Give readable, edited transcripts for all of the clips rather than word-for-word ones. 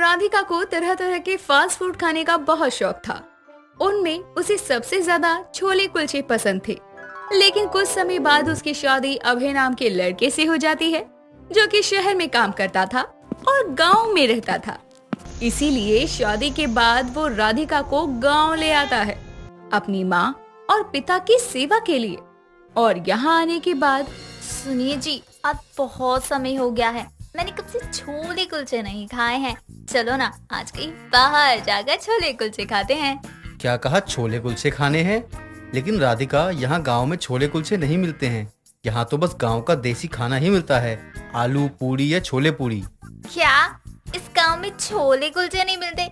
राधिका को तरह तरह के फास्ट फूड खाने का बहुत शौक था। उनमें उसे सबसे ज्यादा छोले कुलचे पसंद थे। लेकिन कुछ समय बाद उसकी शादी अभय नाम के लड़के से हो जाती है, जो कि शहर में काम करता था और गांव में रहता था। इसीलिए शादी के बाद वो राधिका को गांव ले आता है अपनी माँ और पिता की सेवा के लिए। और यहाँ आने के बाद सुनिए जी, अब बहुत समय हो गया है, मैंने कब से छोले कुलचे नहीं खाए हैं। चलो ना, आज कहीं बाहर जाकर छोले कुलचे खाते हैं। क्या कहा, छोले कुलचे खाने हैं? लेकिन राधिका, यहाँ गांव में छोले कुलचे नहीं मिलते हैं। यहाँ तो बस गांव का देसी खाना ही मिलता है, आलू पूरी या छोले पूरी। क्या इस गांव में छोले कुलचे नहीं मिलते?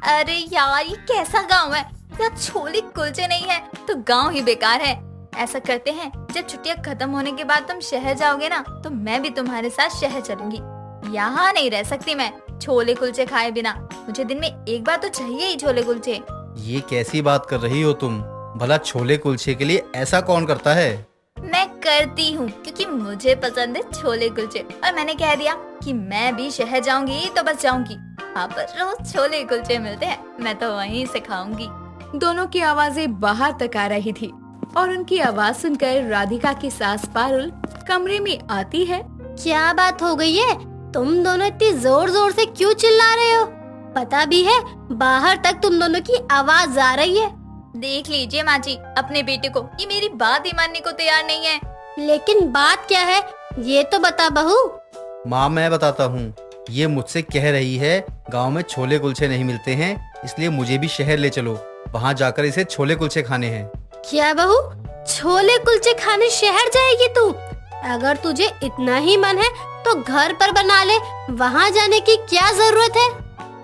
अरे यार, ये कैसा गांव है जहाँ छोले कुलचे नहीं है? तो गांव ही बेकार है। ऐसा करते हैं, जब छुट्टियां खत्म होने के बाद तुम शहर जाओगे ना, तो मैं भी तुम्हारे साथ शहर चलूंगी। यहाँ नहीं रह सकती मैं छोले कुलचे खाए बिना। मुझे दिन में एक बार तो चाहिए ही छोले कुलचे। ये कैसी बात कर रही हो तुम? भला छोले कुलचे के लिए ऐसा कौन करता है? मैं करती हूँ, क्योंकि मुझे पसंद है छोले कुलचे। और मैंने कह दिया कि मैं भी शहर जाऊंगी तो बस जाऊंगी। वहाँ पर रोज छोले कुलचे मिलते हैं, मैं तो वहीं से खाऊंगी। दोनों की आवाजें बाहर तक आ रही थी और उनकी आवाज सुनकर राधिका की सास पारुल कमरे में आती है। क्या बात हो गई है? तुम दोनों इतनी जोर जोर से क्यों चिल्ला रहे हो? पता भी है बाहर तक तुम दोनों की आवाज आ रही है। देख लीजिए माँ जी अपने बेटे को, ये मेरी बात ही मानने को तैयार नहीं है। लेकिन बात क्या है ये तो बता बहू। माँ, मैं बताता हूँ। ये मुझसे कह रही है गांव में छोले कुलचे नहीं मिलते हैं, इसलिए मुझे भी शहर ले चलो, वहाँ जाकर इसे छोले कुलचे खाने हैं। क्या बहू, छोले कुलचे खाने शहर जाएगी तू? अगर तुझे इतना ही मन है तो घर पर बना ले, वहाँ जाने की क्या जरूरत है?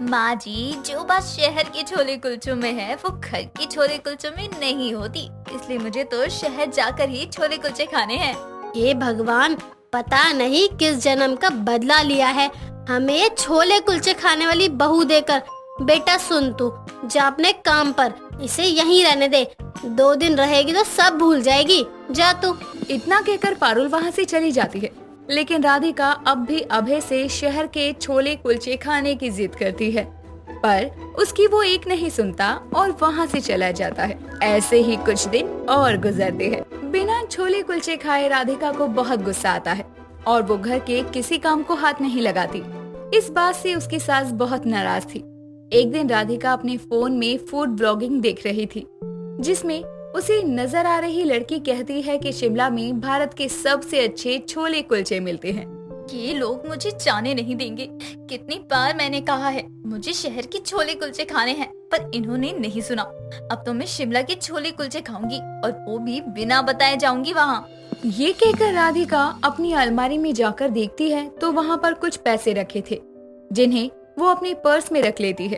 माँ जी, जो बात शहर के छोले कुलचों में है वो घर के छोले कुलचों में नहीं होती, इसलिए मुझे तो शहर जाकर ही छोले कुलचे खाने हैं। हे भगवान, पता नहीं किस जन्म का बदला लिया है हमें छोले कुलचे खाने वाली बहू देकर। बेटा सुन, तू जा अपने काम पर, इसे यहीं रहने दे। 2 दिन रहेगी तो सब भूल जाएगी। जा तू। इतना कहकर पारुल वहाँ से चली जाती है। लेकिन राधिका अब भी अभय से शहर के छोले कुलचे खाने की जिद करती है, पर उसकी वो एक नहीं सुनता और वहाँ से चला जाता है। ऐसे ही कुछ दिन और गुजरते हैं। बिना छोले कुलचे खाए राधिका को बहुत गुस्सा आता है और वो घर के किसी काम को हाथ नहीं लगाती। इस बात से उसकी सास बहुत नाराज थी। एक दिन राधिका अपने फोन में फूड ब्लॉगिंग देख रही थी, जिसमें उसे नजर आ रही लड़की कहती है कि शिमला में भारत के सबसे अच्छे छोले कुलचे मिलते हैं। ये लोग मुझे जाने नहीं देंगे। कितनी बार मैंने कहा है मुझे शहर के छोले कुलचे खाने हैं, पर इन्होंने नहीं सुना। अब तो मैं शिमला के छोले कुलचे खाऊंगी और वो भी बिना बताए जाऊंगी वहाँ। ये कहकर राधिका अपनी अलमारी में जाकर देखती है तो वहाँ पर कुछ पैसे रखे थे, जिन्हें वो अपने पर्स में रख लेती है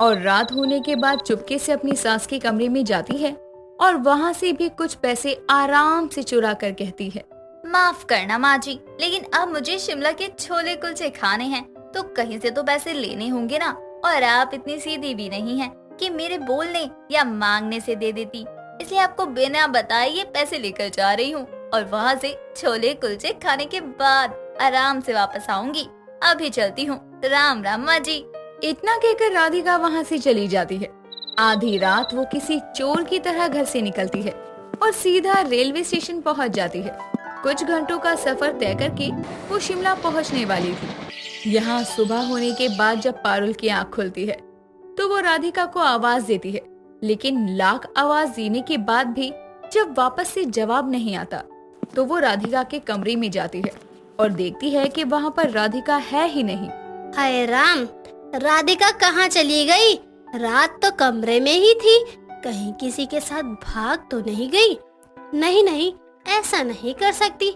और रात होने के बाद चुपके से अपनी सास के कमरे में जाती है और वहाँ से भी कुछ पैसे आराम से चुरा कर कहती है, माफ करना माँ जी, लेकिन अब मुझे शिमला के छोले कुलचे खाने हैं, तो कहीं से तो पैसे लेने होंगे ना। और आप इतनी सीधी भी नहीं हैं कि मेरे बोलने या मांगने से दे देती, इसलिए आपको बिना बताए ये पैसे लेकर जा रही हूँ और वहाँ से छोले कुलचे खाने के बाद आराम से वापस आऊंगी। अभी चलती हूँ, राम राम माँ जी। इतना कहकर राधिका वहाँ से चली जाती है। आधी रात वो किसी चोर की तरह घर से निकलती है और सीधा रेलवे स्टेशन पहुँच जाती है। कुछ घंटों का सफर तय करके वो शिमला पहुँचने वाली थी। यहाँ सुबह होने के बाद जब पारुल की आँख खुलती है तो वो राधिका को आवाज देती है, लेकिन लाख आवाज देने के बाद भी जब वापस से जवाब नहीं आता तो वो राधिका के कमरे में जाती है और देखती है कि वहाँ पर राधिका है ही नहीं। हाय राम, राधिका कहाँ चली गई? रात तो कमरे में ही थी, कहीं किसी के साथ भाग तो नहीं गई? नहीं नहीं, ऐसा नहीं कर सकती।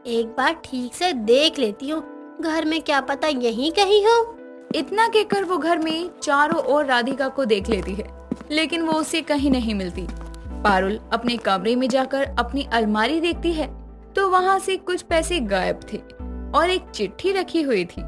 एक बार ठीक से देख लेती हूँ, घर में क्या पता यहीं कहीं हो। इतना कहकर वो घर में चारों ओर राधिका को देख लेती है, लेकिन वो उसे कहीं नहीं मिलती। पारुल अपने कमरे में जाकर अपनी अलमारी देखती है तो वहाँ से कुछ पैसे गायब थे और एक चिट्ठी रखी हुई थी।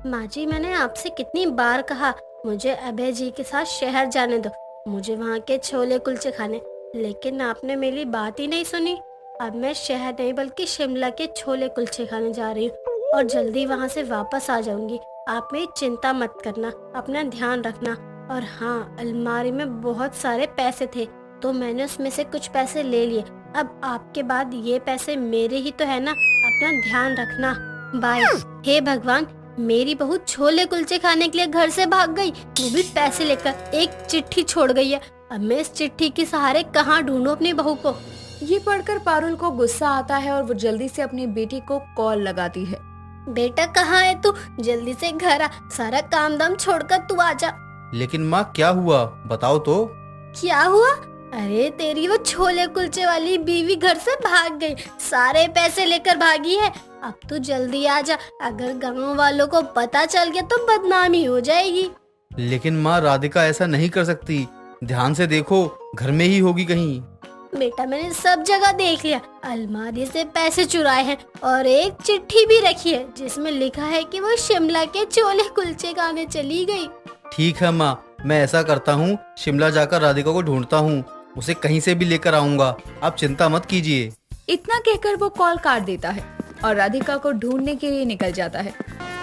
माँ जी, मैंने आपसे कितनी बार कहा मुझे अभय जी के साथ शहर जाने दो, मुझे वहाँ के छोले कुलचे खाने, लेकिन आपने मेरी बात ही नहीं सुनी। अब मैं शहर नहीं बल्कि शिमला के छोले कुलचे खाने जा रही हूँ और जल्दी वहाँ से वापस आ जाऊंगी। आप मेरी चिंता मत करना, अपना ध्यान रखना। और हाँ, अलमारी में बहुत सारे पैसे थे तो मैंने उसमें से कुछ पैसे ले लिए। अब आपके बाद ये पैसे मेरे ही तो है ना, अपना ध्यान रखना। बाय। हे भगवान, मेरी बहू छोले कुलचे खाने के लिए घर से भाग गई, वो भी पैसे लेकर। एक चिट्ठी छोड़ गई है। अब मैं इस चिट्ठी के सहारे कहाँ ढूंढूं अपनी बहू को। ये पढ़कर पारुल को गुस्सा आता है और वो जल्दी से अपनी बेटी को कॉल लगाती है। बेटा कहाँ है तू? जल्दी से घर आ, सारा काम दाम छोड़कर तू आजा। लेकिन माँ क्या हुआ, बताओ तो। क्या हुआ? अरे तेरी वो छोले कुलचे वाली बीवी घर से भाग गई, सारे पैसे लेकर भागी है। अब तू जल्दी आ जा, अगर गांव वालों को पता चल गया तो बदनामी हो जाएगी। लेकिन माँ, राधिका ऐसा नहीं कर सकती, ध्यान से देखो, घर में ही होगी कहीं। बेटा मैंने सब जगह देख लिया, अलमारी से पैसे चुराए हैं और एक चिट्ठी भी रखी है जिसमें लिखा है कि वो शिमला के छोले कुलचे खाने चली गई। ठीक है माँ, मैं ऐसा करता हूँ, शिमला जाकर राधिका को ढूंढता हूँ, उसे कहीं से भी लेकर आऊंगा, आप चिंता मत कीजिए। इतना कहकर वो कॉल काट देता है और राधिका को ढूंढने के लिए निकल जाता है।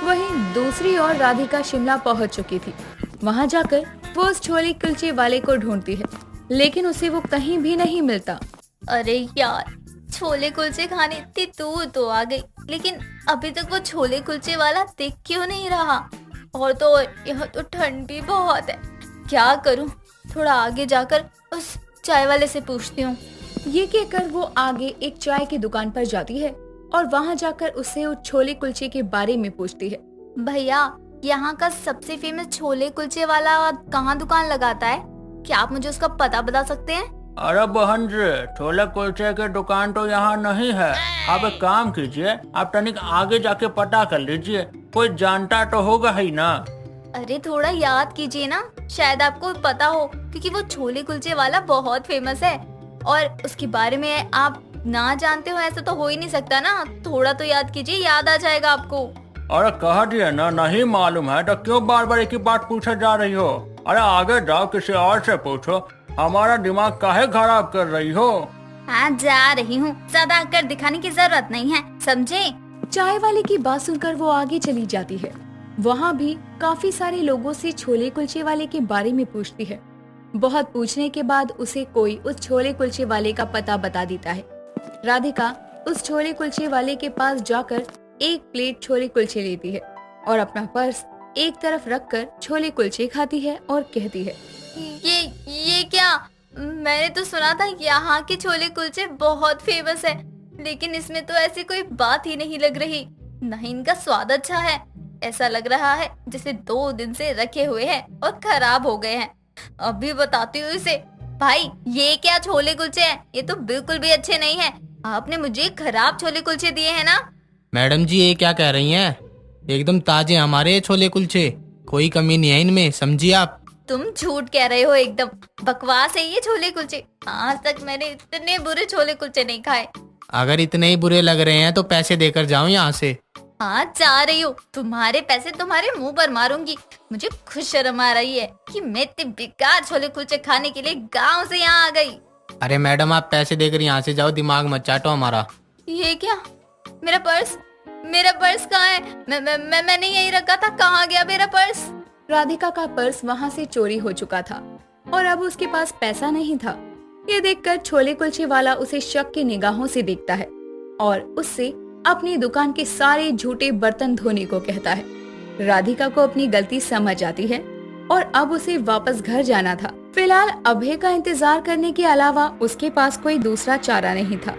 वहीं दूसरी ओर राधिका शिमला पहुंच चुकी थी। वहां जाकर वो उस छोले कुलचे वाले को ढूंढती है, लेकिन उसे वो कहीं भी नहीं मिलता। अरे यार, छोले कुलचे खाने इतनी दूर तो आ गई, लेकिन अभी तक वो छोले कुलचे वाला दिख क्यों नहीं रहा? और तो यहाँ तो ठंड भी बहुत है, क्या करूं? थोड़ा आगे जाकर उस चाय वाले से पूछती हूँ। ये कहकर वो आगे एक चाय की दुकान पर जाती है और वहां जाकर उससे उस छोले कुलचे के बारे में पूछती है। भैया, यहाँ का सबसे फेमस छोले कुलचे वाला कहाँ दुकान लगाता है? क्या आप मुझे उसका पता बता सकते हैं? अरे बहन जी, छोले कुलचे की दुकान तो यहाँ नहीं है। आप एक काम कीजिए, आप तनिक आगे जाके पता कर लीजिए, कोई जानता तो होगा ही ना। अरे थोड़ा याद कीजिए ना, शायद आपको पता हो, क्योंकि वो छोले कुलचे वाला बहुत फेमस है और उसके बारे में आप ना जानते हो ऐसा तो हो ही नहीं सकता ना। थोड़ा तो याद कीजिए, याद आ जाएगा आपको। अरे कह दिए ना, नहीं मालूम है तो क्यों बार बार एक ही बात पूछे जा रही हो? अरे आगे जाओ, किसी और से पूछो, हमारा दिमाग काहे खराब कर रही हो? हाँ जा रही हूँ, ज्यादा कर दिखाने की जरूरत नहीं है, समझे? चाय वाले की बात सुनकर वो आगे चली जाती है। वहाँ भी काफी सारे लोगों से छोले कुलचे वाले के बारे में पूछती है। बहुत पूछने के बाद उसे कोई उस छोले कुलचे वाले का पता बता देता है। राधिका उस छोले कुलचे वाले के पास जाकर एक प्लेट छोले कुलचे लेती है और अपना पर्स एक तरफ रखकर छोले कुलचे खाती है और कहती है, ये क्या? मैंने तो सुना था यहाँ के छोले कुलचे बहुत फेमस है, लेकिन इसमें तो ऐसी कोई बात ही नहीं लग रही। नहीं इनका स्वाद अच्छा है, ऐसा लग रहा है जैसे 2 दिन से रखे हुए हैं और खराब हो गए हैं। अभी बताती हूँ इसे। भाई ये क्या छोले कुलचे हैं? ये तो बिल्कुल भी अच्छे नहीं है। आपने मुझे खराब छोले कुलचे दिए हैं ना? मैडम जी, ये क्या कह रही हैं? एकदम ताजे हमारे छोले कुलचे, कोई कमी नहीं है इनमें, समझिए आप। तुम झूठ कह रहे हो, एकदम बकवास है ये छोले कुलचे। आज तक मैंने इतने बुरे छोले कुलचे नहीं खाए। अगर इतने ही बुरे लग रहे हैं तो पैसे देकर जाओ यहाँ से। हाँ जा रही हूँ, तुम्हारे पैसे तुम्हारे मुंह पर मारूंगी। मुझे खुद शर्म आ रही है कि मैं इतने बेकार छोले कुलचे खाने के लिए गांव से यहाँ आ गई। अरे मैडम, आप पैसे देकर यहाँ से जाओ, दिमाग मत चाटो हमारा। ये क्या? मेरा पर्स कहाँ है? मैंने यही रखा था, कहाँ गया मेरा पर्स? राधिका का पर्स वहाँ से चोरी हो चुका था और अब उसके पास पैसा नहीं था। ये देखकर छोले कुलचे वाला उसे शक की निगाहों से देखता है और उससे अपनी दुकान के सारे झूठे बर्तन धोने को कहता है। राधिका को अपनी गलती समझ आती है और अब उसे वापस घर जाना था। फिलहाल अभय का इंतजार करने के अलावा उसके पास कोई दूसरा चारा नहीं था।